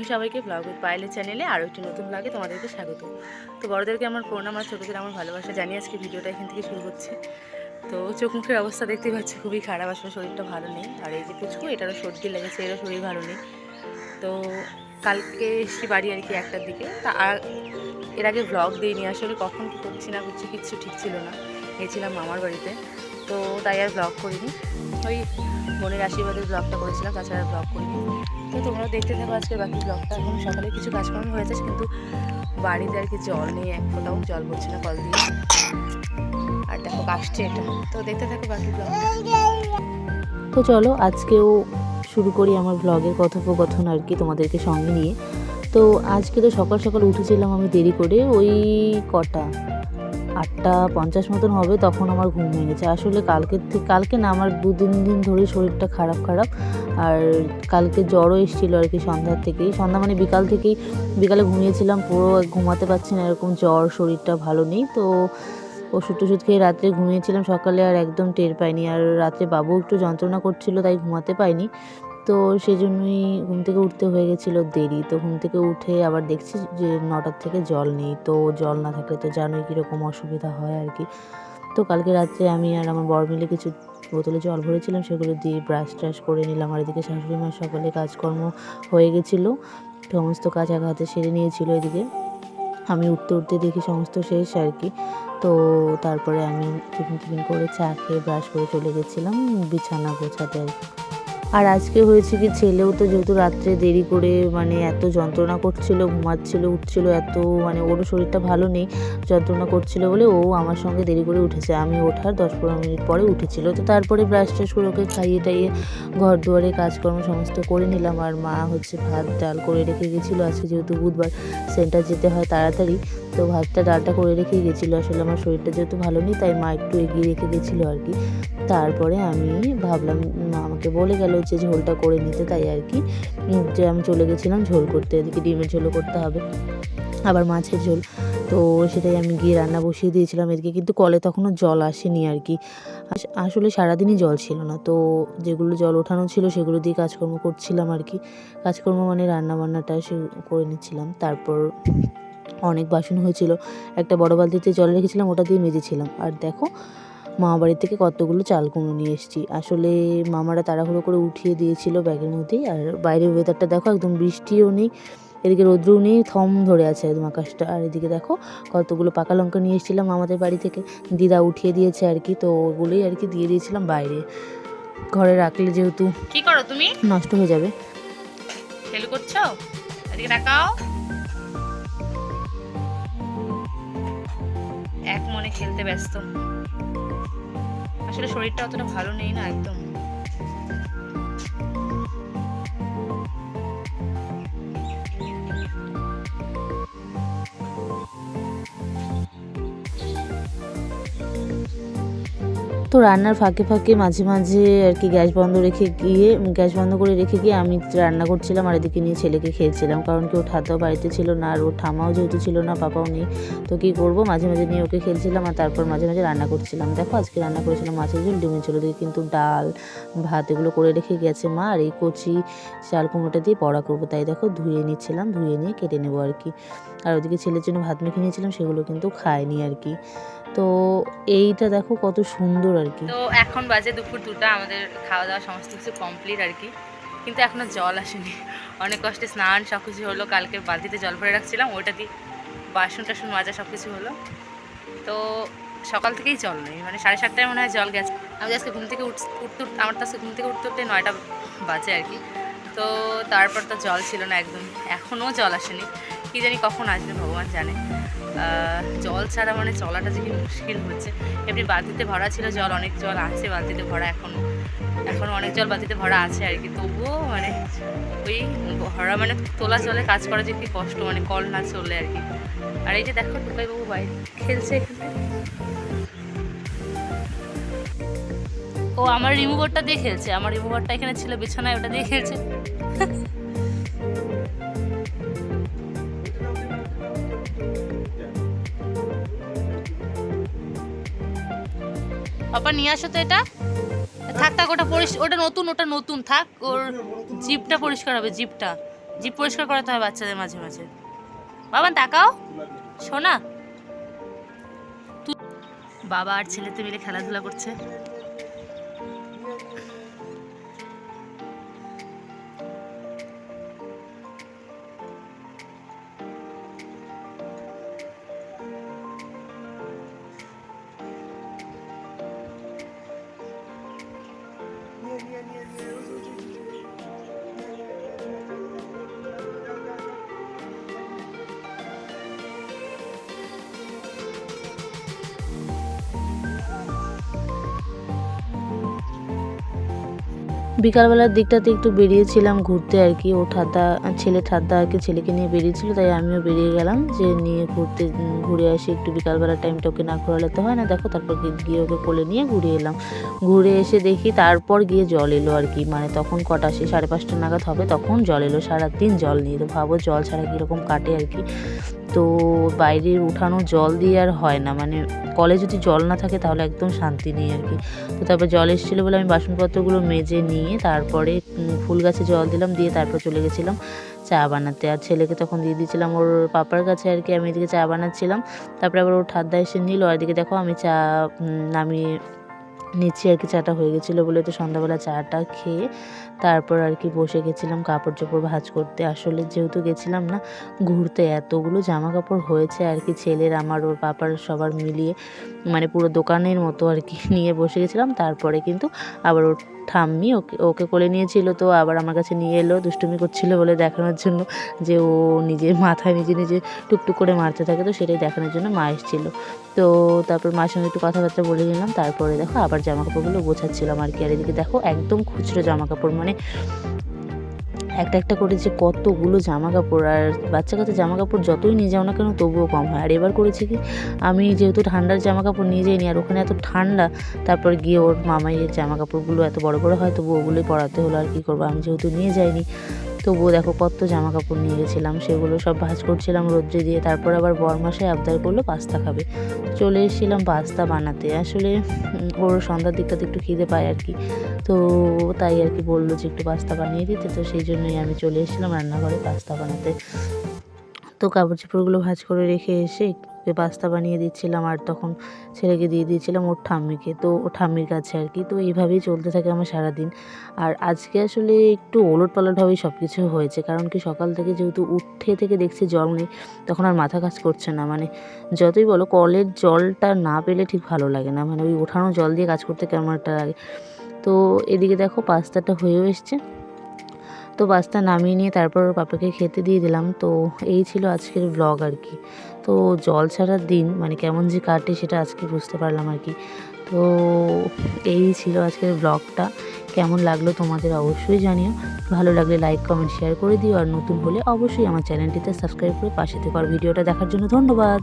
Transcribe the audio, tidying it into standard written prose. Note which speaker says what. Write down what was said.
Speaker 1: Morning সবাইকে, blog with পায়েলের চ্যানেলে আরও একটি নতুন ব্লগে তোমাদেরকে স্বাগত। তো বড়দেরকে আমার প্রণাম আর ছোটোদের আমার ভালোবাসা জানিয়ে আজকে ভিডিওটা এখান থেকে শুরু করছি। তো চোখ মুখের অবস্থা দেখতে পাচ্ছি খুবই খারাপ, আসলে শরীরটা ভালো নেই। আর এই যে পুচকু, এটারও সর্দি লেগেছে, এরও শরীর ভালো নেই। তো কালকে এসছি বাড়ি আর কি 1টার দিকে। তা এর আগে ব্লগ দিইনি, আসলে কখন কী করছি না করছি কিচ্ছু ঠিক ছিল না। গেছিলাম মামার বাড়িতে, তো তাই আর ব্লগ করিনি। ওই বোনের আশীর্বাদের ব্লগটা করেছিলাম, তাছাড়া ব্লগ করিনি। তো তোমরাও দেখতে থাকো আজকের বাকি ব্লগটা। এখন সকালে কিছু কাজকর্ম হয়েছে, কিন্তু বাড়িতে আর কি জল নেই, এক ফোঁটাও জল পড়ছে না কল দিয়ে। আর দেখো আসছে এটা, তো দেখতে থাকো বাকি ব্লগটা।
Speaker 2: তো চলো আজকেও শুরু করি আমার ব্লগের কথোপকথন আর কি তোমাদেরকে সঙ্গে নিয়ে। তো আজকে তো সকাল সকাল উঠেছিলাম আমি দেরি করে, ওই কটা 8:50 মতন হবে, তখন আমার ঘুম ভেঙেছে। আসলে কালকে না, আমার 2-3 দিন ধরে শরীরটা খারাপ। আর কালকে জ্বরও এসেছিলো আর কি সন্ধ্যা মানে বিকালে ঘুমিয়েছিলাম, পুরো ঘুমাতে পারছি না, এরকম জ্বর, শরীরটা ভালো নেই। তো ওষুধ খেয়ে রাত্রে ঘুমিয়েছিলাম, সকালে আর একদম টের পাইনি। আর রাত্রে বাবু একটু যন্ত্রণা করছিল, তাই ঘুমাতে পাইনি। তো সেই জন্যই ঘুম থেকে উঠতে হয়ে গেছিলো দেরি। তো ঘুম থেকে উঠে আবার দেখছি যে 9টার থেকে জল নেই। তো জল না থাকলে তো জানোই কীরকম অসুবিধা হয় আর কি। তো কালকে রাত্রে আমি আর আমার বর মিলে কিছু বোতলে জল ভরেছিলাম, সেগুলো দিয়ে ব্রাশ ট্রাশ করে নিলাম। আর এদিকে শাশুড়ি মার সকালে কাজকর্ম হয়ে গেছিলো, সমস্ত কাজ এক হাতে সেরে নিয়েছিল। এদিকে আমি উঠতে দেখি সমস্ত শেষ আর কি। তো তারপরে আমি টিফিন করে চা খেয়ে ব্রাশ করে চলে গেছিলাম বিছানা গোছাতে আর কি। আর আজকে হয়েছে কি, ছেলেও তো যেহেতু রাত্রে দেরি করে মানে এত যন্ত্রণা করছিল, ঘুমাচ্ছিল, উঠছিল এত, মানে ওরও শরীরটা ভালো নেই, যন্ত্রণা করছিল বলে ও আমার সঙ্গে দেরি করে উঠেছে। আমি ওঠার 10-15 মিনিট পরে উঠেছিল। তো তারপরে ব্রাশ ট্রাশ করে ওকে খাইয়ে টাইয়ে ঘর দুয়ারে কাজকর্ম সমস্ত করে নিলাম। আর মা হচ্ছে ভাত ডাল করে রেখে গেছিলো, আজকে যেহেতু বুধবার সেন্টার যেতে হয় তাড়াতাড়ি, তো ভাতটা ডালটা করে রেখে গেছিলো। আসলে আমার শরীরটা যেহেতু ভালো নেই, তাই মা একটু এগিয়ে রেখে গেছিলো আর কি। তারপরে আমি ভাবলাম, মা আমাকে বলে গেল যে ঝোলটা করে নিতে, তাই আর কি যে আমি চলে গেছিলাম ঝোল করতে। এদিকে ডিমের ঝোলও করতে হবে, আবার মাছের ঝোল। তো সেটাই আমি গিয়ে রান্না বসিয়ে দিয়েছিলাম। এদিকে কিন্তু কলে তখনও জল আসেনি আর কি। আসলে সারাদিনই জল ছিল না, তো যেগুলো জল ওঠানো ছিল সেগুলো দিয়ে কাজকর্ম করছিলাম আর কি। কাজকর্ম মানে রান্নাবান্নাটা সে করে নিচ্ছিলাম। তারপর অনেক বাসন হয়েছিল, একটা বড় বালতিতে জল রেখেছিলাম, ওটা দিয়ে মেজেছিলাম। আর দেখো মামা বাড়ি থেকে কতগুলো চাল কুমড়ো নিয়ে এসেছি। আসলে মামারা তাড়াহুড়ো করে উঠিয়ে দিয়েছিল ব্যাগের মধ্যেই। আর বাইরের ওয়েদারটা দেখো, একদম বৃষ্টিও নেই, এদিকে রৌদ্রও নেই, থম ধরে আছে একদম আকাশটা। আর এদিকে দেখো কতগুলো পাকা লঙ্কা নিয়ে এসেছিলাম আমাদের বাড়ি থেকে, দিদা উঠিয়ে দিয়েছে আর কি। তো ওগুলোই আর কি দিয়ে দিয়েছিলাম বাইরে, ঘরে রাখলে যেহেতু
Speaker 1: কি করো তুমি?
Speaker 2: নষ্ট হয়ে যাবে।
Speaker 1: খেলু করছো? এদিকে তাকাও। এক মনে খেলতে ব্যস্ত, আসলে শরীরটা অতটা ভালো নেই না একদম।
Speaker 2: তো রান্নার ফাঁকে মাঝে আর কি গ্যাস বন্ধ করে রেখে গিয়ে আমি রান্না করছিলাম। আর এদিকে নিয়ে ছেলেকে খেয়েছিলাম, কারণ কি ওর ঠাতাও বাড়িতে ছিল না, আর ওর ঠামাও যেহেতু ছিল না, পাপাও নেই। তো কী করবো, মাঝে নিয়ে ওকে খেলছিলাম, আর তারপর মাঝে রান্না করছিলাম। দেখো আজকে রান্না করেছিলাম মাছের ঝোল, ডিমের ঝোল। ওদিকে কিন্তু ডাল ভাত এগুলো করে রেখে গেছে মা। আর এই কচি চাল কুমড়োটা দিয়ে বড়া করবো, তাই দেখো ধুয়ে নিয়ে কেটে নেবো আর কি। আর ওদিকে ছেলের জন্য ভাত মেখে নিয়েছিলাম, সেগুলো কিন্তু খায়নি আর কি। তো এইটা দেখো কত সুন্দর আর কি।
Speaker 1: তো এখন বাজে দুপুর 2টা, আমাদের খাওয়া দাওয়া সমস্ত কিছু কমপ্লিট আর কি। কিন্তু এখনো জল আসেনি, অনেক কষ্টে স্নান সব কিছু হলো। কালকে বালতিতে জল ভরে রাখছিলাম, ওইটা দিয়ে বাসন টাসন মাজা সব কিছু হলো। তো সকাল থেকেই জল নেই, মানে 7:30টায় মনে হয় জল গেছে। আমি আজকে ঘুম থেকে আমার তো আজকে ঘুম থেকে উঠতে 9টা বাজে আর কি। তো তারপর তো জল ছিল না একদম, এখনও জল আসেনি, কি জানি কখন আসবে ভগবান জানে। জল ছাড়া মানে চলাটা যে কি মুশকিল হচ্ছে। এমনি বালতিতে ভরা ছিল জল, অনেক জল আছে বালতিতে ভরা, এখনও অনেক জল বালতিতে ভরা আছে আর কি। তবুও মানে ওই ভরা মানে তোলা জলে কাজ করা যে কি কষ্ট, মানে কল না চলে আর কি। আর এই যে দেখো টুকাইবাবু বাইরে খেলছে এখানে, ও আমার রিমুভারটা দিয়ে খেলছে। আমার রিমুভারটা এখানে ছিল বিছানায়, ওটা দিয়ে খেলছে। পাপা নিয়ে আসো তো এটা, থাক ওটা ওটা নতুন থাক, ওর জিপটা পরিষ্কার হবে, জিপটা জিভ পরিষ্কার করাতে হয় বাচ্চাদের মাঝে মাঝে। বাবা তাকাও শোনা, বাবা আর ছেলেতে মিলে খেলাধুলা করছে।
Speaker 2: বিকালবেলার দিকটাতে একটু বেরিয়েছিলাম ঘুরতে আর কি, ও ঠাদ্দা আর কি ছেলেকে নিয়ে বেরিয়েছিল, তাই আমিও বেরিয়ে গেলাম যে নিয়ে ঘুরে আসি একটু। বিকালবেলার টাইমটা ওকে না ঘোরালে তো হয় না। দেখো তারপর গিয়ে ওকে কোলে নিয়ে ঘুরে এলাম। ঘুরে এসে দেখি তারপর গিয়ে জল এলো আর কি, মানে তখন কটা সেই 5:30 নাগাদ হবে, তখন জল এলো। সারাদিন জল নিয়ে, তো ভাবো জল ছাড়া কীরকম কাটে আর কি। তো বাইরের উঠানো জল দিয়ে আর হয় না, মানে কলে যদি জল না থাকে তাহলে একদম শান্তি নেই আর কি। তো তারপর জল এসেছিলো বলে আমি বাসনপত্রগুলো মেজে নিয়ে তারপরে ফুল গাছে জল দিলাম, দিয়ে তারপর চলে গেছিলাম চা বানাতে। আর ছেলেকে তখন দিয়ে দিয়েছিলাম ওর পাপার কাছে আর কি, আমি এদিকে চা বানাচ্ছিলাম। তারপরে আবার ওর ঠাদ্দা এসে নিল, আর এদিকে দেখো আমি চা নামিয়ে নিচ্ছি আর কি। চাটা হয়ে গেছিলো বলে তো সন্ধ্যাবেলা চাটা খেয়ে তারপর আর কি বসে গেছিলাম কাপড় চোপড় ভাঁজ করতে। আসলে যেহেতু গেছিলাম না ঘুরতে, এতগুলো জামা কাপড় হয়েছে আর কি, ছেলের আমার ওর পাপার সবার মিলিয়ে, মানে পুরো দোকানের মতো আর কি নিয়ে বসে গেছিলাম। তারপরে কিন্তু আবার ওর ঠাম্মি ওকে কোলে নিয়েছিল, তো আবার আমার কাছে নিয়ে এলো দুষ্টুমি করছিল বলে দেখানোর জন্য যে ও নিজের মাথায় নিজে টুকটুক করে মারতে থাকে, তো সেটাই দেখানোর জন্য মা এসেছিলো। তো তারপর মার সঙ্গে একটু কথাবার্তা বলে নিলাম। তারপরে দেখো আবার জামা কাপড়গুলো গোছাচ্ছিলাম আর কি। আর এদিকে দেখো একদম খুচরো জামা কাপড়, মানে একটা করে যে কতগুলো জামা কাপড়। আর বাচ্চা কাচ্চা জামা কাপড় যতই নিয়ে যাও না কেন তবুও কম হয়। আর এবার করেছি কি, আমি যেহেতু ঠান্ডার জামা কাপড় নিয়ে যাইনি, আর ওখানে এত ঠান্ডা, তারপর গিয়ে ওর মামাইয়ের জামা কাপড়গুলো এত বড় বড় হয়, তবু ওগুলোই পরাতে হলো। আর কী করবো, আমি যেহেতু নিয়ে যাইনি, তবুও দেখো কত জামা কাপড় নিয়ে গেছিলাম, সেগুলো সব ভাঁজ করছিলাম রোদ্রে দিয়ে। তারপর আবার বরমাসায় আবদার করলো পাস্তা খাবে, চলে এসেছিলাম পাস্তা বানাতে। আসলে ওর সন্ধ্যার দিকটাতে একটু খিদে পায় আর কি, তো তাই আর কি বললো যে একটু পাস্তা বানিয়ে দিতে, তো সেই জন্যই আমি চলে এসেছিলাম রান্নাঘরে পাস্তা বানাতে। তো কাপড় চোপড়গুলো ভাঁজ করে রেখে এসে একটু পাস্তা বানিয়ে দিচ্ছিলাম, আর তখন ছেলেকে দিয়ে দিয়েছিলাম ওর ঠাম্মিকে, তো ও ঠাম্মির কাছে আর কি। তো এইভাবেই চলতে থাকে আমার সারাদিন। আর আজকে আসলে একটু ওলটপালটভাবেই সব কিছু হয়েছে, কারণ কি সকাল থেকে যেহেতু উঠে থেকে দেখছি জল নেই, তখন আর মাথা কাজ করছে না। মানে যতই বলো কলের জলটা না পেলে ঠিক ভালো লাগে না, মানে ওই ওঠানো জল দিয়ে কাজ করতে কেমন একটা লাগে। তো এদিকে দেখো পাস্তাটা হয়েও এসছে, তো পাস্তা নামিয়ে নিয়ে তারপর পাপাকে খেতে দিয়ে দিলাম। তো এই ছিল আজকের ব্লগ আর কি। তো জল ছাড়ার দিন মানে কেমন যে কাটে সেটা আজকে বুঝতে পারলাম আর কি। তো এই ছিল আজকের ব্লগটা। কেমন লাগলো তোমাদের অবশ্যই জানিও। ভালো লাগলে লাইক কমেন্ট শেয়ার করে দিও, আর নতুন হলে অবশ্যই আমার চ্যানেলটিতে সাবস্ক্রাইব করে পাশে থেকো। আর ভিডিওটা দেখার জন্য ধন্যবাদ।